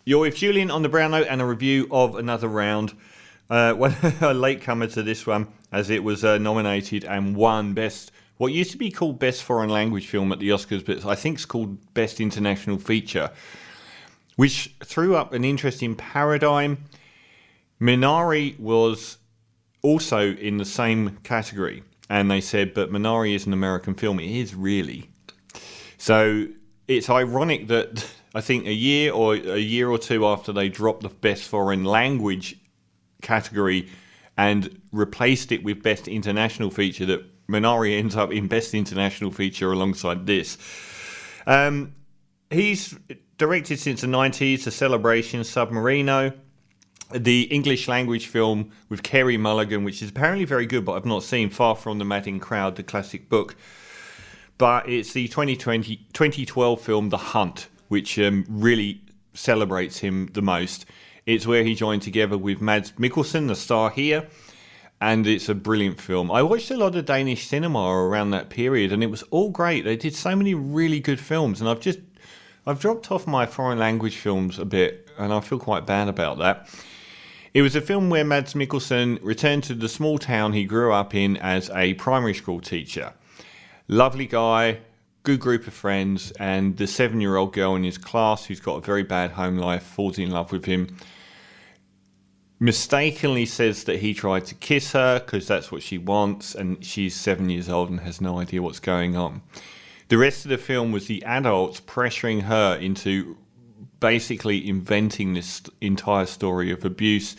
You're with Julian on the Brown Note and a review of Another Round. A latecomer to this one, as it was nominated and won what used to be called Best Foreign Language Film at the Oscars, but I think it's called Best International Feature, which threw up an interesting paradigm. Minari was also in the same category, and they said, but Minari is an American film. It is really. So it's ironic that I think a year or two after they dropped the Best Foreign Language category and replaced it with Best International Feature, that Minari ends up in Best International Feature alongside this. He's directed since the 90s, The Celebration, Submarino, the English language film with Carey Mulligan, which is apparently very good, but I've not seen, Far From the Madding Crowd, the classic book. But it's the 2012 film The Hunt, which really celebrates him the most. It's where he joined together with Mads Mikkelsen, the star here, and it's a brilliant film. I watched a lot of Danish cinema around that period, and it was all great. They did so many really good films, and I've dropped off my foreign language films a bit, and I feel quite bad about that. It was a film where Mads Mikkelsen returned to the small town he grew up in as a primary school teacher. Lovely guy, good group of friends, and the 7-year-old girl in his class who's got a very bad home life falls in love with him. Mistakenly says that he tried to kiss her because that's what she wants, and she's 7 years old and has no idea what's going on. The rest of the film was the adults pressuring her into basically inventing this entire story of abuse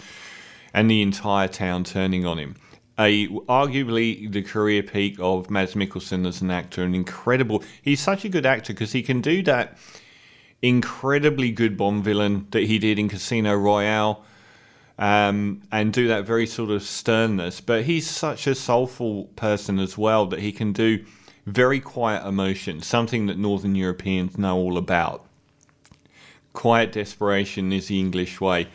and the entire town turning on him. Arguably the career peak of Mads Mikkelsen as an actor, an incredible... He's such a good actor because he can do that incredibly good Bond villain that he did in Casino Royale, and do that very sort of sternness. But he's such a soulful person as well that he can do very quiet emotion, something that Northern Europeans know all about. Quiet desperation is the English way.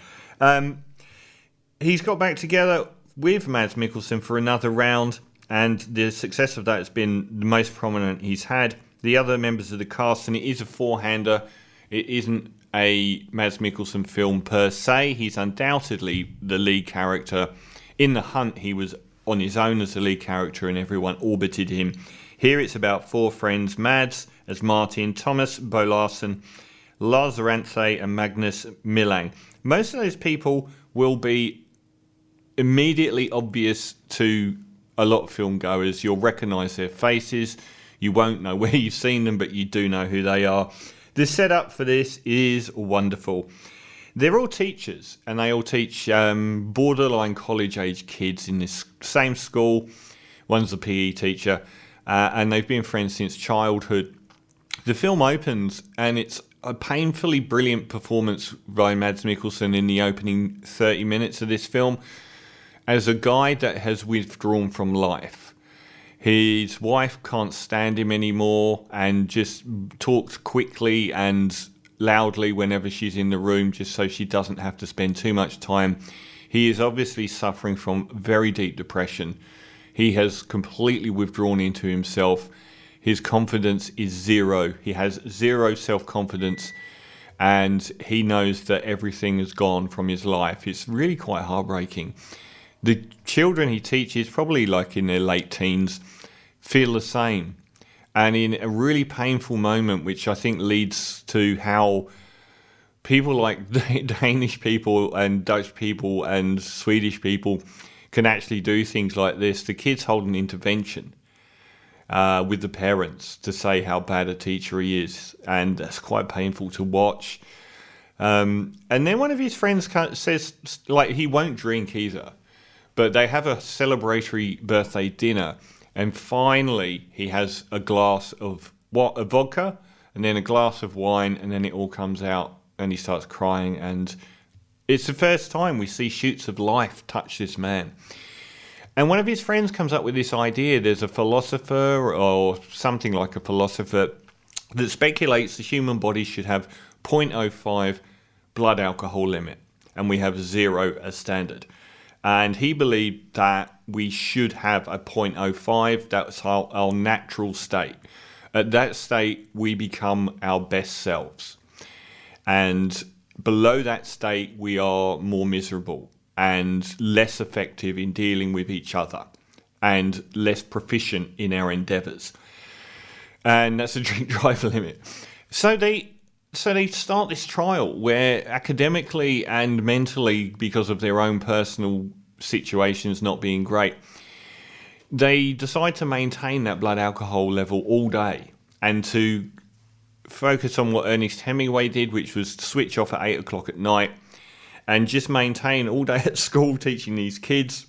He's got back together with Mads Mikkelsen for Another Round, and the success of that has been the most prominent he's had. The other members of the cast, and it is a four-hander, it isn't a Mads Mikkelsen film per se. He's undoubtedly the lead character. In The Hunt, he was on his own as the lead character and everyone orbited him. Here it's about four friends: Mads as Martin, Thomas Bo Larsen, Lars Ranthe and Magnus Millang. Most of those people will be immediately obvious to a lot of film goers. You'll recognise their faces. You won't know where you've seen them, but you do know who they are. The setup for this is wonderful. They're all teachers, and they all teach borderline college-age kids in this same school. One's a PE teacher, and they've been friends since childhood. The film opens, and it's a painfully brilliant performance by Mads Mikkelsen in the opening 30 minutes of this film as a guy that has withdrawn from life. His wife can't stand him anymore and just talks quickly and loudly whenever she's in the room, just so she doesn't have to spend too much time. He is obviously suffering from very deep depression. He has completely withdrawn into himself. His confidence is zero. He has zero self-confidence, and he knows that everything is gone from his life. It's really quite heartbreaking. The children he teaches, probably like in their late teens, feel the same. And in a really painful moment, which I think leads to how people like Danish people and Dutch people and Swedish people can actually do things like this. The kids hold an intervention with the parents to say how bad a teacher he is, and that's quite painful to watch. And then one of his friends says, like, he won't drink either, but they have a celebratory birthday dinner, and finally he has a glass of a vodka, and then a glass of wine, and then it all comes out, and he starts crying, and it's the first time we see shoots of life touch this man. And one of his friends comes up with this idea. There's a philosopher, or something like a philosopher, that speculates the human body should have 0.05 blood alcohol limit, and we have 0 as standard. And he believed that we should have a 0.05. That's our natural state. At that state, we become our best selves. And below that state, we are more miserable and less effective in dealing with each other and less proficient in our endeavours. And that's a drink drive limit. So they start this trial where academically and mentally, because of their own personal situations not being great, they decide to maintain that blood alcohol level all day and to focus on what Ernest Hemingway did, which was switch off at 8 o'clock at night and just maintain all day at school teaching these kids.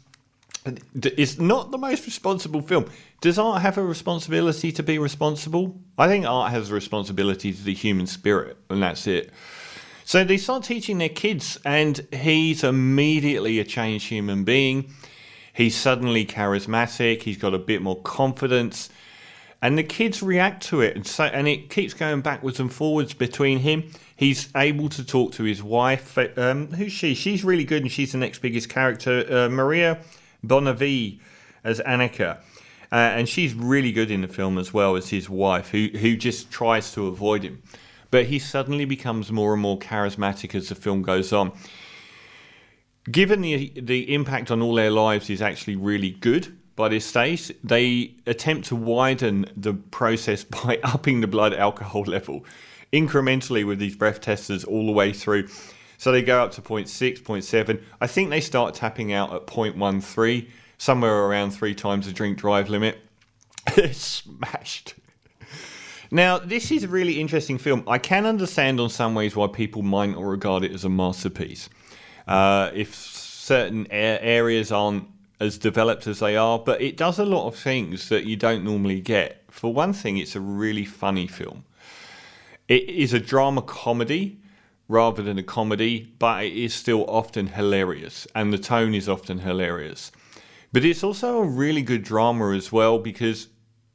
It's not the most responsible film. Does art have a responsibility to be responsible? I think art has a responsibility to the human spirit, and that's it. So they start teaching their kids, and he's immediately a changed human being. He's suddenly charismatic. He's got a bit more confidence. And the kids react to it, and it keeps going backwards and forwards between him. He's able to talk to his wife. Who's she? She's really good, and she's the next biggest character. Maria Bonnevie as Annika. And she's really good in the film as well as his wife, who just tries to avoid him. But he suddenly becomes more and more charismatic as the film goes on. Given the impact on all their lives is actually really good by this stage, they attempt to widen the process by upping the blood alcohol level incrementally with these breath testers all the way through. So they go up to 0.6, 0.7. I think they start tapping out at 0.13, somewhere around 3 times the drink drive limit. It's smashed. Now, this is a really interesting film. I can understand on some ways why people might not regard it as a masterpiece. If certain areas aren't as developed as they are, but it does a lot of things that you don't normally get. For one thing, it's a really funny film. It is a drama comedy rather than a comedy, but it is still often hilarious, and the tone is often hilarious. But it's also a really good drama as well, because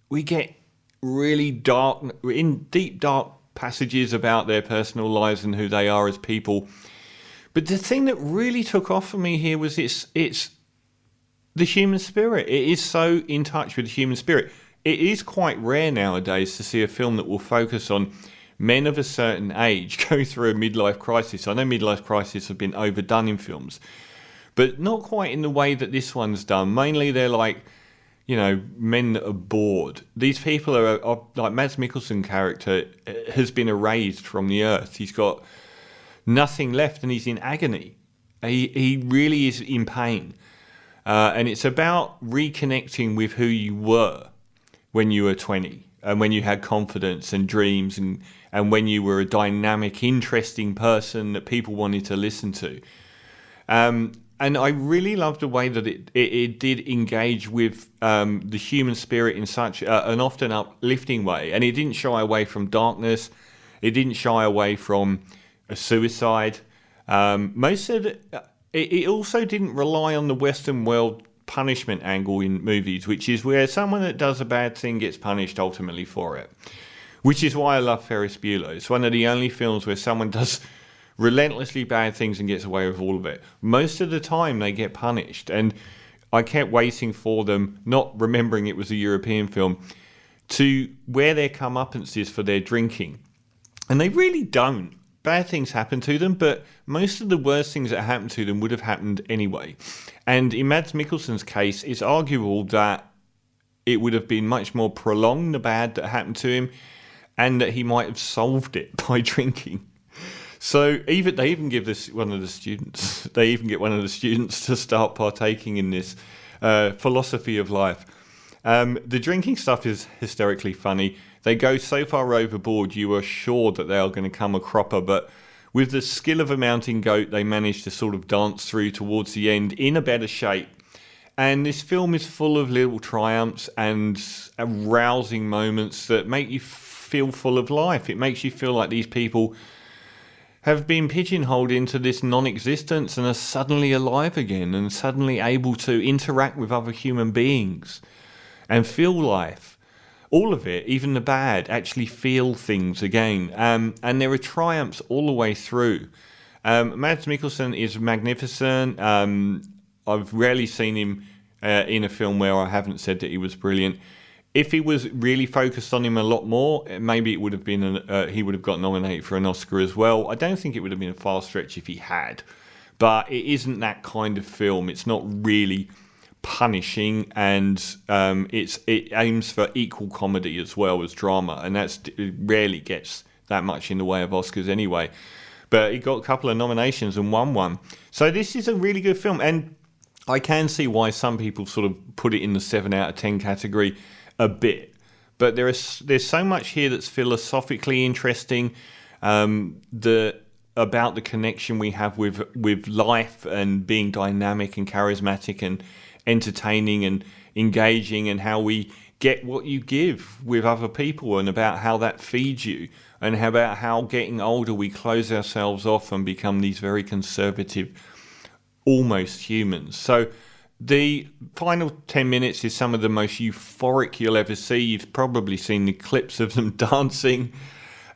we get really deep dark passages about their personal lives and who they are as people. But the thing that really took off for me here was it's the human spirit. It is so in touch with the human spirit. It is quite rare nowadays to see a film that will focus on men of a certain age go through a midlife crisis. I know midlife crises have been overdone in films, but not quite in the way that this one's done. Mainly they're like, men that are bored. These people are like Mads Mikkelsen character has been erased from the earth. He's got nothing left and he's in agony. He really is in pain. And it's about reconnecting with who you were when you were 20 and when you had confidence and dreams and when you were a dynamic, interesting person that people wanted to listen to. And I really loved the way that it did engage with the human spirit in such an often uplifting way. And it didn't shy away from darkness. It didn't shy away from a suicide. It also didn't rely on the Western world punishment angle in movies, which is where someone that does a bad thing gets punished ultimately for it. Which is why I love Ferris Bueller. It's one of the only films where someone does relentlessly bad things and gets away with all of it. Most of the time they get punished, and I kept waiting for them, not remembering it was a European film, to wear their comeuppances for their drinking. And they really don't. Bad things happen to them, but most of the worst things that happen to them would have happened anyway. And in Mads Mikkelsen's case, it's arguable that it would have been much more prolonged, the bad that happened to him, and that he might have solved it by drinking. So they even give one of the students to start partaking in this philosophy of life. The drinking stuff is hysterically funny. They go so far overboard, you are sure that they are going to come a cropper, but with the skill of a mountain goat, they manage to sort of dance through towards the end in a better shape. And this film is full of little triumphs and rousing moments that make you feel full of life. It makes you feel like these people have been pigeonholed into this non-existence and are suddenly alive again and suddenly able to interact with other human beings and feel life. All of it, even the bad, actually feel things again. And there are triumphs all the way through. Mads Mikkelsen is magnificent. I've rarely seen him in a film where I haven't said that he was brilliant. If he was really focused on him a lot more, maybe it would have been he would have got nominated for an Oscar as well. I don't think it would have been a far stretch if he had, but it isn't that kind of film. It's not really punishing, and it aims for equal comedy as well as drama, and it rarely gets that much in the way of Oscars anyway. But he got a couple of nominations and won one. So this is a really good film, and I can see why some people sort of put it in the 7 out of 10 category a bit. But there's so much here that's philosophically interesting, about the connection we have with life and being dynamic and charismatic and entertaining and engaging, and how we get what you give with other people, and about how that feeds you, and about how getting older we close ourselves off and become these very conservative, almost humans. So the final 10 minutes is some of the most euphoric you'll ever see. You've probably seen the clips of them dancing.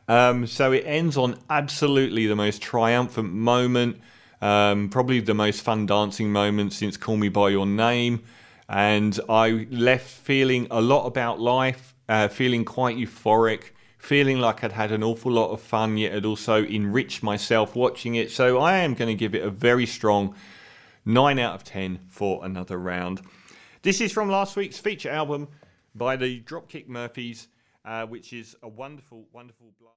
So it ends on absolutely the most triumphant moment, probably the most fun dancing moment since Call Me By Your Name. And I left feeling a lot about life, feeling quite euphoric, feeling like I'd had an awful lot of fun, yet had also enriched myself watching it. So I am going to give it a very strong 9 out of 10 for Another Round. This is from last week's feature album by the Dropkick Murphys, which is a wonderful, wonderful...